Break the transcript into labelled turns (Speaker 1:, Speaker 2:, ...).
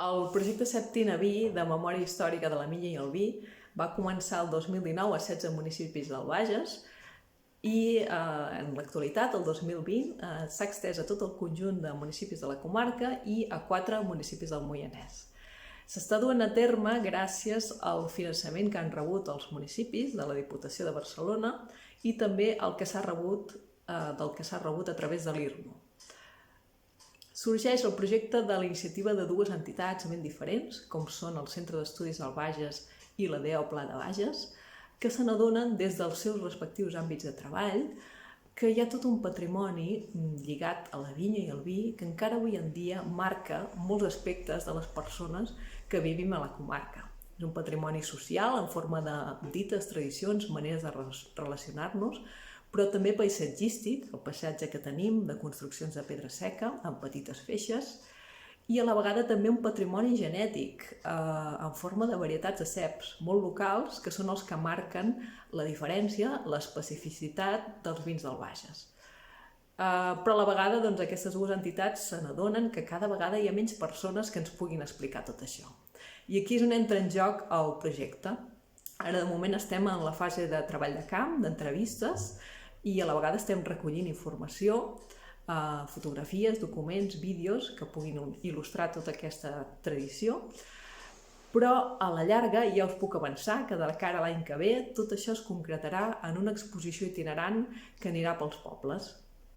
Speaker 1: El projecte Septina Vi, de memòria històrica de la Minya i el Vi, va començar el 2019 a 16 municipis del Bages i en l'actualitat, el 2020, s'ha extès a tot el conjunt de municipis de la comarca i a 4 municipis del Moianès. S'està duent a terme gràcies al finançament que han rebut els municipis de la Diputació de Barcelona i també del que s'ha rebut a través de l'IRMO. Sorgeix el projecte de la iniciativa de dues entitats ben diferents, com són el Centre d'Estudis del Bages i la DEO Pla de Bages, que se n'adonen des dels seus respectius àmbits de treball que hi ha tot un patrimoni lligat a la vinya i el vi que encara avui en dia marca molts aspectes de les persones que vivim a la comarca. És un patrimoni social en forma de dites, tradicions, maneres de relacionar-nos, però també paisatgístic, el paisatge que tenim de construccions de pedra seca amb petites feixes, i a la vegada també un patrimoni genètic en forma de varietats de ceps molt locals que són els que marquen la diferència, l'especificitat dels vins del Bages. Però a la vegada aquestes dues entitats se n'adonen que cada vegada hi ha menys persones que ens puguin explicar tot això. I aquí és on entra en joc el projecte. Ara de moment estem en la fase de treball de camp, d'entrevistes, i a la vegada estem recollint informació, fotografies, documents, vídeos que puguin il·lustrar tota aquesta tradició, però a la llarga ja us puc avançar que de cara a l'any que ve tot això es concretarà en una exposició itinerant que anirà pels pobles.